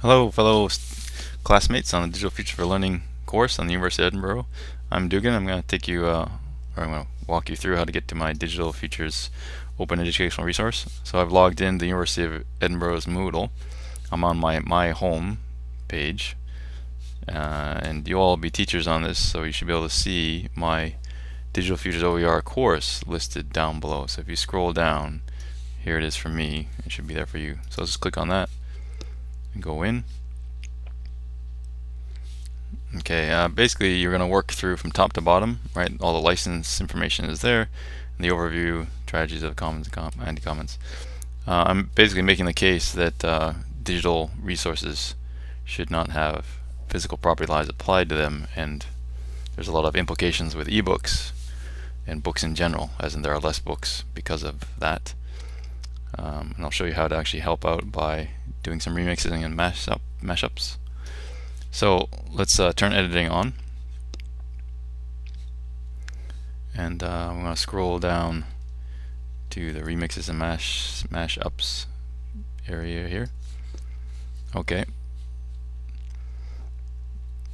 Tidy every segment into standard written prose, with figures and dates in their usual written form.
Hello, fellow classmates on the Digital Futures for Learning course on the University of Edinburgh. I'm Dubhgan. I'm going to I'm going to walk you through how to get to my Digital Futures Open Educational Resource. So I've logged in the University of Edinburgh's Moodle. I'm on my home page, and you all will be teachers on this, so you should be able to see my Digital Futures OER course listed down below. So if you scroll down, here it is for me. It should be there for you. So let's just click on that and go in. Okay, basically you're going to work through from top to bottom, right? All the license information is there, and the overview, strategies of commons and anti-commons. I'm basically making the case that digital resources should not have physical property laws applied to them, and there's a lot of implications with eBooks and books in general, as in there are less books because of that. And I'll show you how to actually help out by doing some remixing and mashups. So let's turn editing on, and I'm going to scroll down to the remixes and mashups area here. Okay,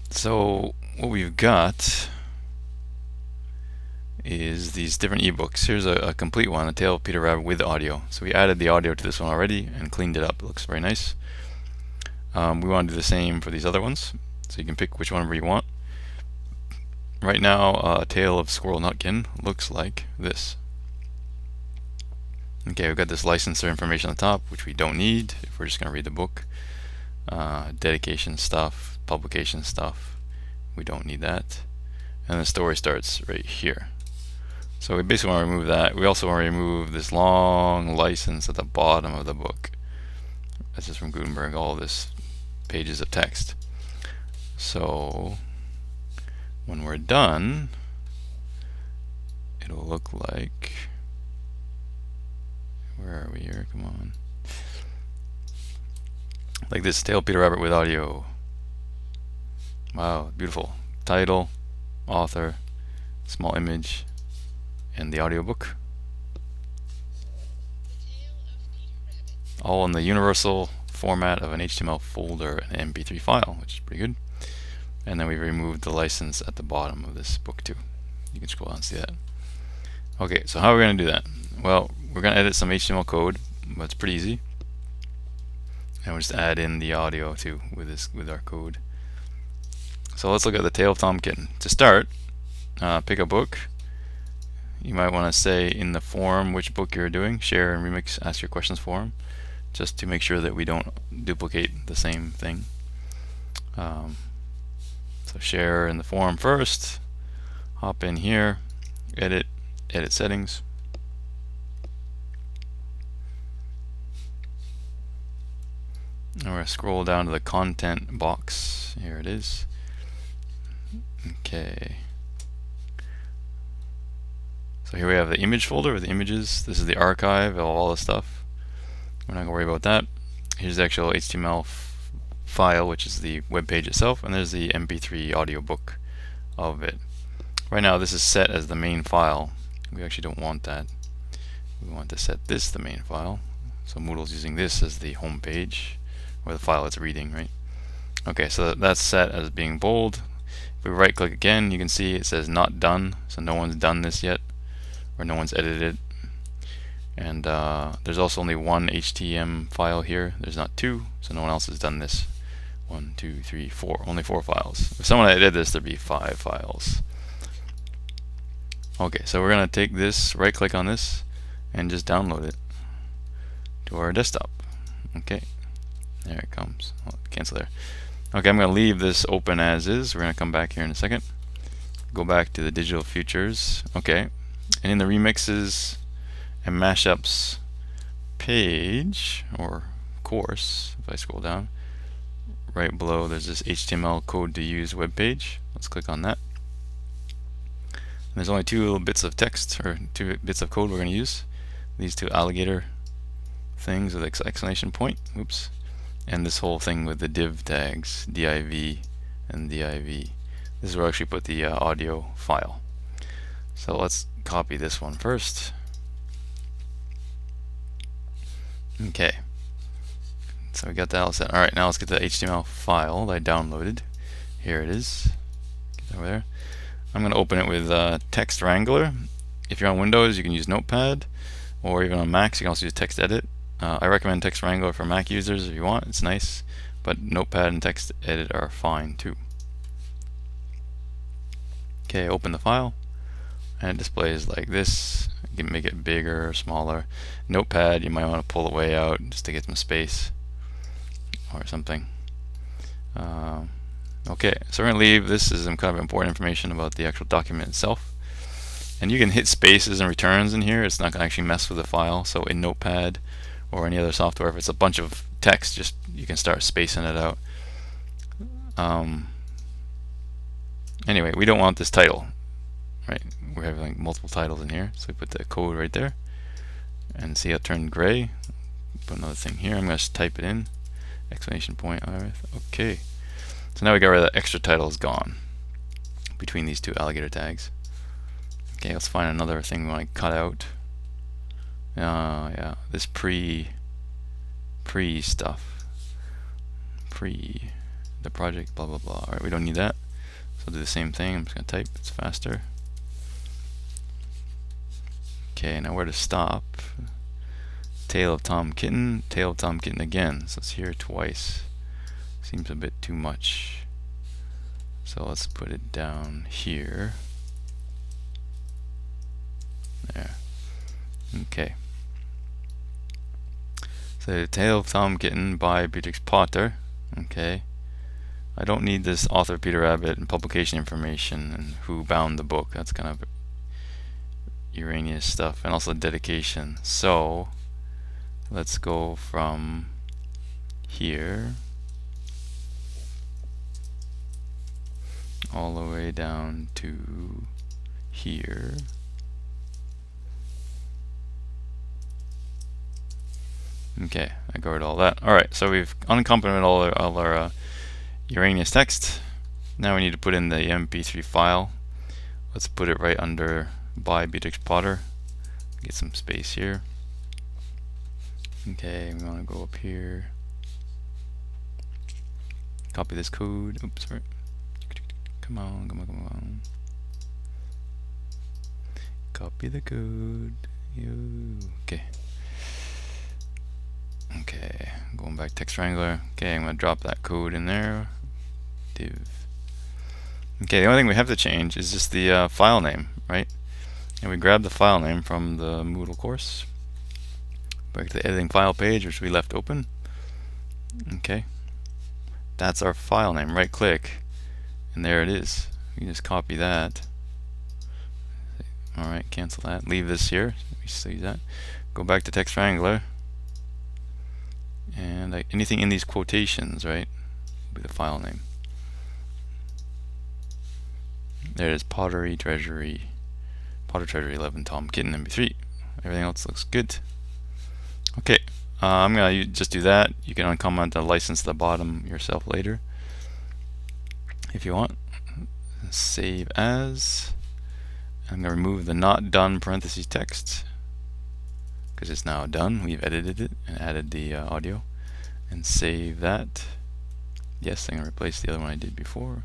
so what we've got is these different ebooks. Here's a complete one, A Tale of Peter Rabbit with audio. So we added the audio to this one already and cleaned it up. It looks very nice. We want to do the same for these other ones, so you can pick which one you want. Right now, A Tale of Squirrel Nutkin looks like this. Okay, we've got this licensor information on the top, which we don't need if we're just going to read the book. Dedication stuff, publication stuff, we don't need that. And the story starts right here. So we basically want to remove that. We also want to remove this long license at the bottom of the book. This is from Gutenberg, all this pages of text. So when we're done, it'll look like, where are we here? Come on. Like this, Tale of Peter Rabbit with audio. Wow, beautiful. Title, author, small image, and the audiobook. All in the universal format of an HTML folder and an MP3 file, which is pretty good. And then we removed the license at the bottom of this book too. You can scroll down and see that. Okay, so how are we going to do that? Well, we're going to edit some HTML code, but it's pretty easy. And we'll just add in the audio too with our code. So let's look at the Tale of Tom Kitten. To start, pick a book. You might want to say in the forum which book you're doing. Share and remix, ask your questions forum, just to make sure that we don't duplicate the same thing. So share in the forum first. Hop in here, edit settings. And we're going to scroll down to the content box. Here it is. Okay. So here we have the image folder with the images. This is the archive of all the stuff. We're not going to worry about that. Here's the actual HTML file, which is the web page itself, and there's the MP3 audiobook of it. Right now this is set as the main file. We actually don't want that. We want to set this the main file. So Moodle's using this as the home page, or the file it's reading, right? Okay, so that's set as being bold. If we right click again, you can see it says not done, so no one's done this yet, or no one's edited it. And there's also only one HTML file here. There's not two, so no one else has done this. 1, 2, 3, 4. Only 4 files. If someone had did this, there'd be 5 files. Okay, so we're going to take this, right click on this, and just download it to our desktop. Okay, there it comes. I'll cancel there. Okay, I'm going to leave this open as is. We're going to come back here in a second. Go back to the Digital Futures. Okay, and in the remixes and mashups page, or course, if I scroll down, right below there's this HTML code to use web page. Let's click on that. And there's only 2 little bits of text, or 2 bits of code we're going to use. These 2 alligator things with exclamation point. Oops. And this whole thing with the div tags, div and div. This is where I actually put the audio file. So let's copy this one first. Okay. So we got that all set. Alright, now let's get the HTML file that I downloaded. Here it is. Get over there. I'm going to open it with Text Wrangler. If you're on Windows, you can use Notepad, or even on Macs, you can also use Text Edit. I recommend Text Wrangler for Mac users if you want. It's nice, but Notepad and Text Edit are fine too. Okay, open the file, and it displays like this. You can make it bigger or smaller. Notepad, you might want to pull it way out just to get some space or something. Okay, so we're going to leave. This is some kind of important information about the actual document itself. And you can hit spaces and returns in here. It's not going to actually mess with the file. So in Notepad or any other software, if it's a bunch of text, just you can start spacing it out. Anyway, we don't want this title, right? We're having multiple titles in here, so we put the code right there, and see how it turned gray. Put another thing here. I'm going to type it in, exclamation point. Okay. So now we got rid of the extra titles gone between these two alligator tags. Okay, let's find another thing we want to cut out. Yeah, this pre stuff. The project, blah blah blah. Alright, we don't need that. So I'll do the same thing. I'm just going to type, it's faster. Okay, now where to stop? Tail of Tom Kitten, tail of Tom Kitten again. So it's here twice. Seems a bit too much. So let's put it down here. There. Okay. So Tail of Tom Kitten by Beatrix Potter. Okay. I don't need this author Peter Rabbit and publication information and who bound the book. That's kind of erroneous stuff, and also dedication. So let's go from here all the way down to here. Okay, I covered all that. Alright, so we've uncomplimented all our erroneous text. Now we need to put in the MP3 file. Let's put it right under by Beatrix Potter. Get some space here. Okay, we want to go up here. Copy this code. Oops, sorry. Come on. Copy the code. Okay. Okay, going back to Text Wrangler. Okay, I'm going to drop that code in there. Div. Okay, the only thing we have to change is just the file name, right? And we grab the file name from the Moodle course. Back to the editing file page, which we left open. Okay, that's our file name. Right click, and there it is. You can just copy that. Alright, cancel that. Leave this here. We still use that. Go back to Text Wrangler. And anything in these quotations, right, will be the file name. There it is, Potter Treasury 11, Tom Kitten MP3. Everything else looks good. Okay, I'm going to just do that. You can uncomment the license at the bottom yourself later if you want. Save as. I'm going to remove the not done parentheses text because it's now done. We've edited it and added the audio, and save that. Yes, I'm going to replace the other one I did before.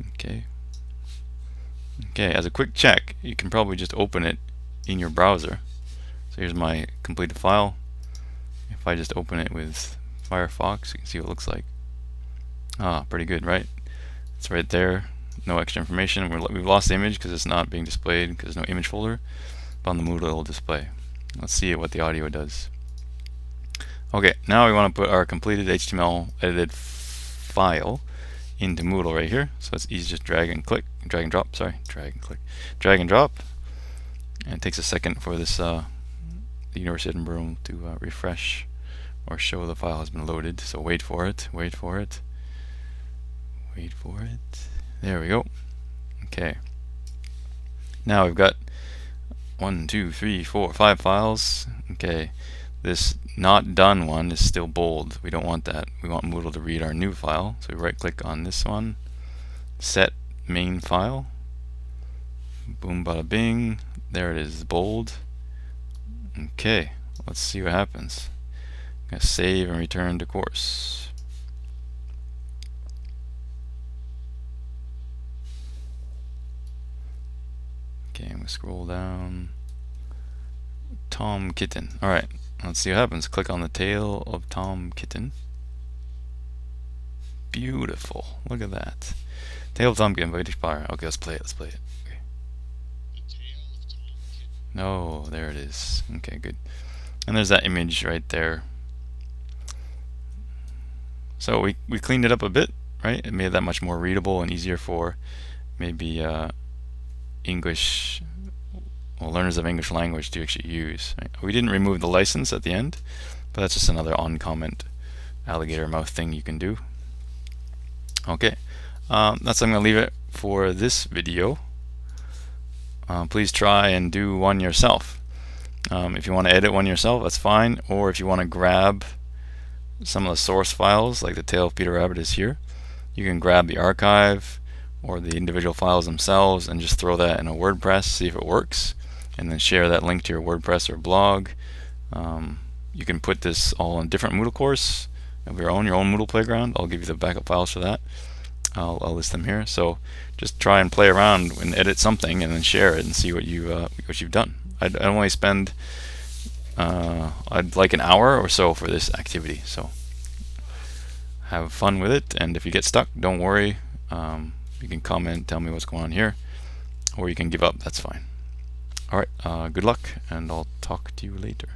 Okay. Okay, as a quick check, you can probably just open it in your browser. So here's my completed file. If I just open it with Firefox, you can see what it looks like. Ah, pretty good, right? It's right there. No extra information. We've lost the image because it's not being displayed because there's no image folder. But on the Moodle it will display. Let's see what the audio does. Okay, now we want to put our completed HTML edited file into Moodle right here. So it's easy, just drag and drop, drag and drop. And it takes a second for this the University of Edinburgh to refresh or show the file has been loaded. So wait for it. There we go. Okay. Now we've got 1, 2, 3, 4, 5 files. Okay. This not done one is still bold. We don't want that. We want Moodle to read our new file. So we right click on this one, set main file. Boom, bada bing. There it is, bold. Okay, let's see what happens. I'm gonna save and return to course. Okay, I'm gonna scroll down. Tom Kitten. Alright, let's see what happens. Click on the tail of Tom Kitten. Beautiful. Look at that. Tail of Tom Kitten by Fire. Okay, let's play it. Let's play it. Okay. No, there it is. Okay, good. And there's that image right there. So we cleaned it up a bit, right? It made it that much more readable and easier for maybe English, well, learners of English language to actually use. Right? We didn't remove the license at the end, but that's just another on-comment alligator mouth thing you can do. Okay, that's I'm going to leave it for this video. Please try and do one yourself. If you want to edit one yourself, that's fine. Or if you want to grab some of the source files, like the tail of Peter Rabbit is here, you can grab the archive or the individual files themselves and just throw that in a WordPress, see if it works, and then share that link to your WordPress or blog. You can put this all in a different Moodle course of your own Moodle playground. I'll give you the backup files for that. I'll list them here. So just try and play around and edit something and then share it and see what you've done. I'd only spend I'd like an hour or so for this activity. So have fun with it, and if you get stuck, don't worry. You can comment, tell me what's going on here, or you can give up. That's fine. All right. Good luck, and I'll talk to you later.